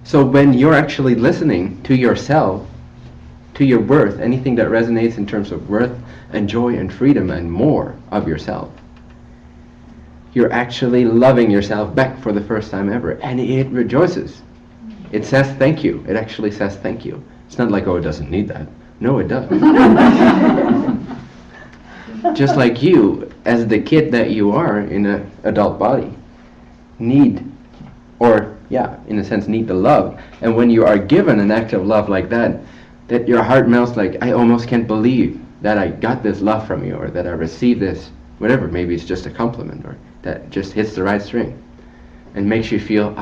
So when you're actually listening to yourself, to your worth, anything that resonates in terms of worth and joy and freedom and more of yourself, you're actually loving yourself back for the first time ever, and it rejoices. It says thank you. It actually says thank you. It's not like, oh, it doesn't need that. No, it does. Just like you, as the kid that you are in an adult body, need, or yeah, in a sense, need the love. And when you are given an act of love like that, that your heart melts like, I almost can't believe that I got this love from you, or that I received this, whatever, maybe it's just a compliment, or that just hits the right string, and makes you feel,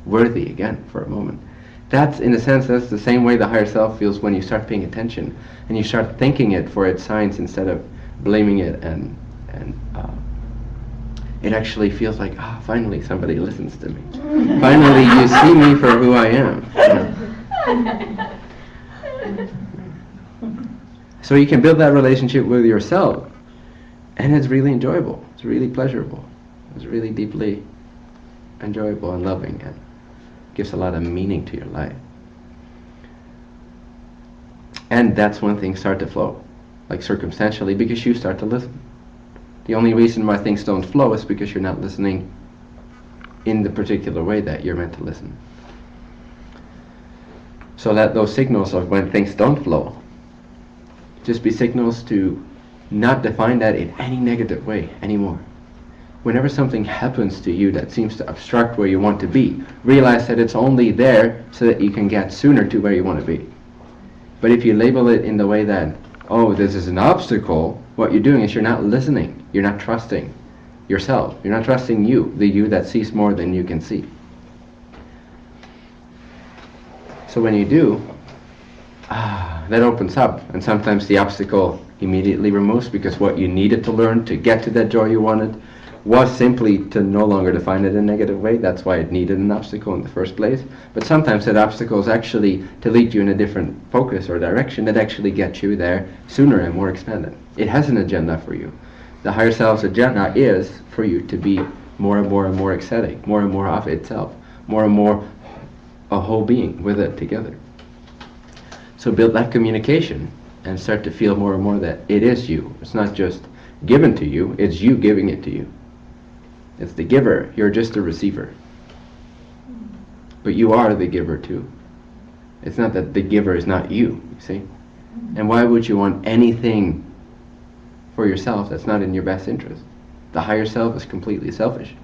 worthy again for a moment. That's, in a sense, that's the same way the higher self feels when you start paying attention, and you start thanking it for its signs instead of blaming it, and it actually feels like, finally somebody listens to me. Finally you see me for who I am. So you can build that relationship with yourself, and it's really enjoyable. It's really pleasurable. It's really deeply enjoyable and loving, and gives a lot of meaning to your life. And that's when things start to flow, like circumstantially, because you start to listen. The only reason why things don't flow is because you're not listening in the particular way that you're meant to listen. So let those signals of when things don't flow just be signals to not define that in any negative way anymore. Whenever something happens to you that seems to obstruct where you want to be, realize that it's only there so that you can get sooner to where you want to be. But if you label it in the way that, oh, this is an obstacle, what you're doing is you're not listening. You're not trusting yourself. You're not trusting you, the you that sees more than you can see. So when you do, that opens up, and sometimes the obstacle immediately removes, because what you needed to learn to get to that joy you wanted was simply to no longer define it in a negative way. That's why it needed an obstacle in the first place. But sometimes that obstacle is actually to lead you in a different focus or direction that actually gets you there sooner and more expanded. It has an agenda for you. The higher self's agenda is for you to be more and more and more ecstatic, more and more of itself, more and more a whole being with it together. So build that communication and start to feel more and more that it is you. It's not just given to you, it's you giving it to you. It's the giver, you're just a receiver. But you are the giver too. It's not that the giver is not you see? And why would you want anything for yourself that's not in your best interest? The higher self is completely selfish.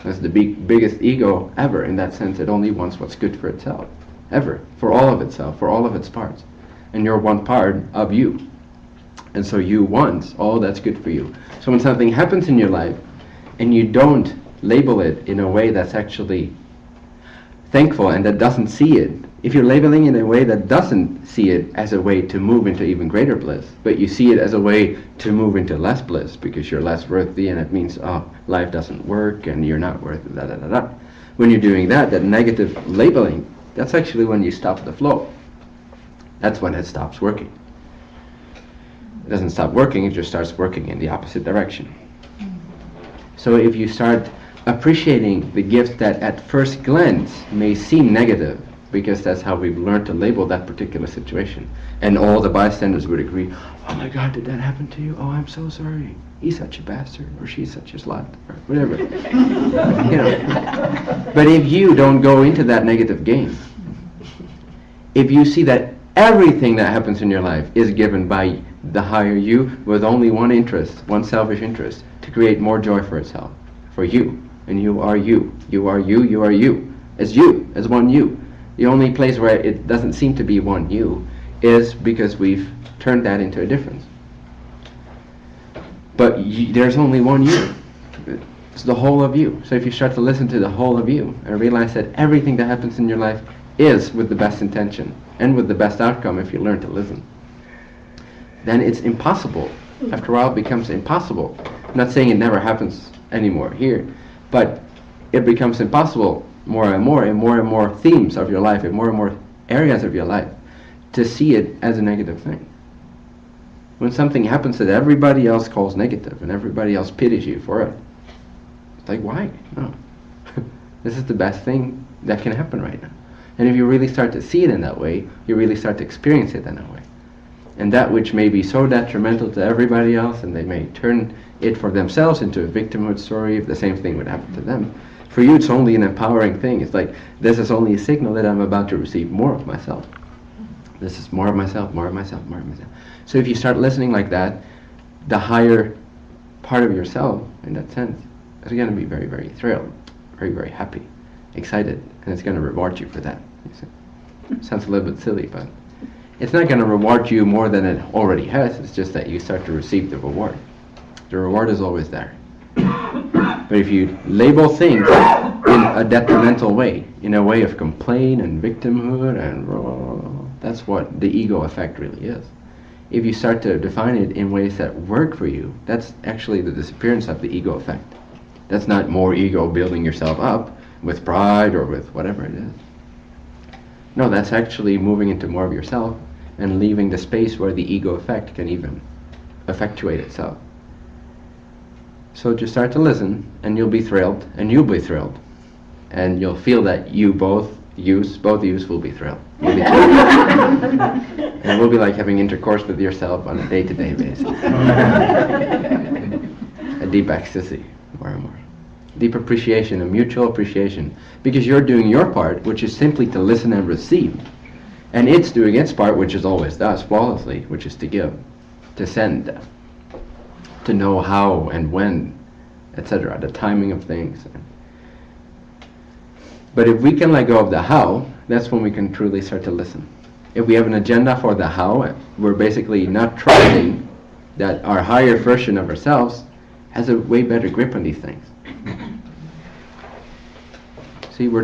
That's the biggest ego ever, in that sense. It only wants what's good for itself. Ever. For all of itself, for all of its parts. And you're one part of you. And so you want all that's good for you. So when something happens in your life, and you don't label it in a way that's actually thankful and that doesn't see it, if you're labeling it in a way that doesn't see it as a way to move into even greater bliss, but you see it as a way to move into less bliss because you're less worthy, and it means, life doesn't work and you're not worthy, When you're doing that negative labeling, that's actually when you stop the flow. That's when it stops working. It doesn't stop working, it just starts working in the opposite direction. So if you start appreciating the gifts that at first glance may seem negative, because that's how we've learned to label that particular situation, and all the bystanders would agree, oh my God, did that happen to you? Oh, I'm so sorry. He's such a bastard, or she's such a slut, or whatever. But if you don't go into that negative game, if you see that everything that happens in your life is given by the higher you with only one interest, one selfish interest, to create more joy for itself, for you, and you are you. You are you, you are you. As you, as one you. The only place where it doesn't seem to be one you is because we've turned that into a difference. But there's only one you. It's the whole of you. So if you start to listen to the whole of you and realize that everything that happens in your life is with the best intention and with the best outcome if you learn to listen, then it's impossible. After a while it becomes impossible. I'm not saying it never happens anymore here, but it becomes impossible more and more themes of your life, and more areas of your life, to see it as a negative thing. When something happens that everybody else calls negative and everybody else pities you for it, it's like, why? No. This is the best thing that can happen right now. And if you really start to see it in that way, you really start to experience it in that way. And that which may be so detrimental to everybody else, and they may turn it for themselves into a victimhood story if the same thing would happen to them. For you, it's only an empowering thing. It's like, this is only a signal that I'm about to receive more of myself. This is more of myself, more of myself, more of myself. So if you start listening like that, the higher part of yourself, in that sense, is going to be very, very thrilled, very, very happy, excited, and it's going to reward you for that. Sounds a little bit silly, but it's not going to reward you more than it already has. It's just that you start to receive the reward. The reward is always there. But if you label things in a detrimental way, in a way of complaint and victimhood, and that's what the ego effect really is. If you start to define it in ways that work for you, that's actually the disappearance of the ego effect. That's not more ego building yourself up with pride or with whatever it is. No, that's actually moving into more of yourself and leaving the space where the ego effect can even effectuate itself. So just start to listen, and you'll be thrilled, and you'll be thrilled. And you'll feel that both yous will be thrilled. You'll be and it will be like having intercourse with yourself on a day-to-day basis. A deep ecstasy, more and more. Deep appreciation, a mutual appreciation. Because you're doing your part, which is simply to listen and receive. And it's doing its part, which it always does, flawlessly, which is to give, to send, to know how and when, etc., the timing of things. But if we can let go of the how, that's when we can truly start to listen. If we have an agenda for the how, we're basically not trusting that our higher version of ourselves has a way better grip on these things. See, we're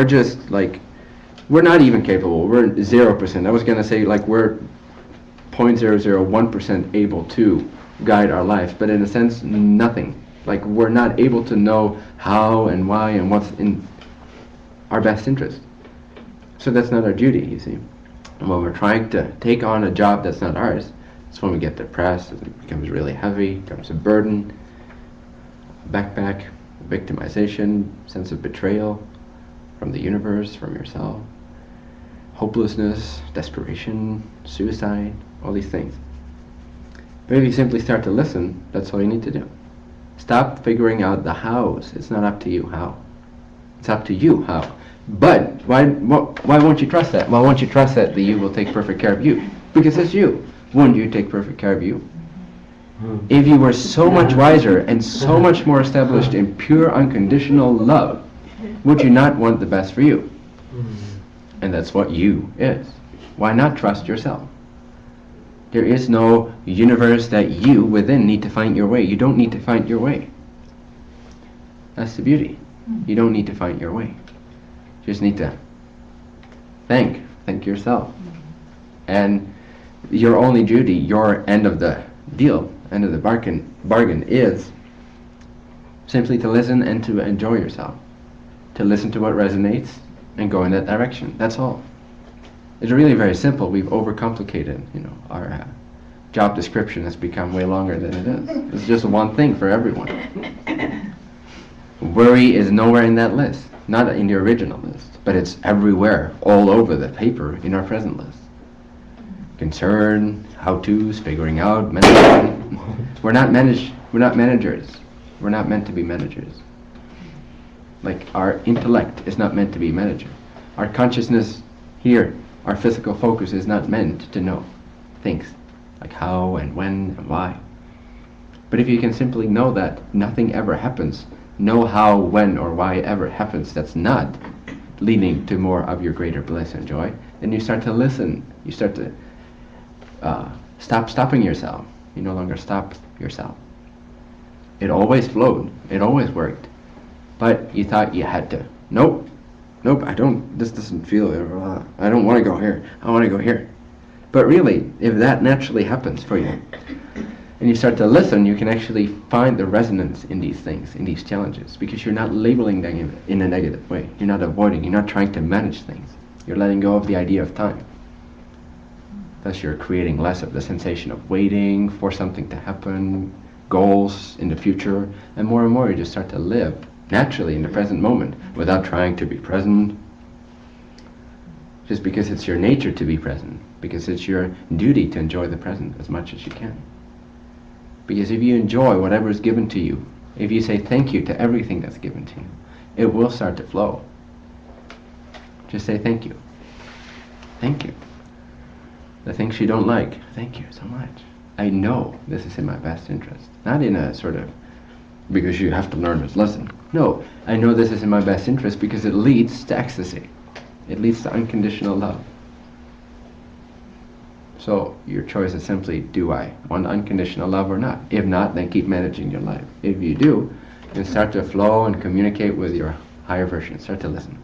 just like, we're not even capable. We're 0%. I was going to say, like, we're 0.001% able to guide our life, but in a sense, nothing. Like, we're not able to know how and why and what's in our best interest. So that's not our duty, you see. And when we're trying to take on a job that's not ours, that's when we get depressed, it becomes really heavy, it becomes a burden, backpack, victimization, sense of betrayal from the universe, from yourself, hopelessness, desperation, suicide, all these things. But if you simply start to listen, that's all you need to do. Stop figuring out the hows. It's not up to you how. It's up to you how. But why won't you trust that? Why won't you trust that the you will take perfect care of you? Because it's you. Wouldn't you take perfect care of you? If you were so much wiser and so much more established in pure unconditional love, would you not want the best for you? And that's what you is. Why not trust yourself? There is no universe that you within need to find your way. You don't need to find your way. That's the beauty. You don't need to find your way. You just need to thank yourself. And your only duty, your end of the deal, end of the bargain is simply to listen and to enjoy yourself. To listen to what resonates and go in that direction. That's all. It's really very simple. We've overcomplicated, our job description has become way longer than it is. It's just one thing for everyone. Worry is nowhere in that list, not in the original list, but it's everywhere, all over the paper in our present list. Concern, how-tos, figuring out, managing. We're not managers. We're not meant to be managers. Like, our intellect is not meant to be manager. Our consciousness here, our physical focus is not meant to know things like how and when and why. But if you can simply know that nothing ever happens, know how, when, or why ever happens that's not leading to more of your greater bliss and joy, then you start to listen. You start to stop stopping yourself. You no longer stop yourself. It always flowed. It always worked. But you thought you had to. Nope, this doesn't feel, I don't want to go here. I want to go here. But really, if that naturally happens for you, and you start to listen, you can actually find the resonance in these things, in these challenges, because you're not labeling them in a negative way. You're not avoiding, you're not trying to manage things. You're letting go of the idea of time. Thus you're creating less of the sensation of waiting for something to happen, goals in the future, and more you just start to live naturally in the present moment, without trying to be present, just because it's your nature to be present, because it's your duty to enjoy the present as much as you can. Because if you enjoy whatever is given to you, if you say thank you to everything that's given to you, it will start to flow. Just say thank you. Thank you. The things you don't like, thank you so much. I know this is in my best interest. Not in a sort of, because you have to learn this lesson. No, I know this is in my best interest because it leads to ecstasy. It leads to unconditional love. So your choice is simply, do I want unconditional love or not? If not, then keep managing your life. If you do, then start to flow and communicate with your higher version. Start to listen.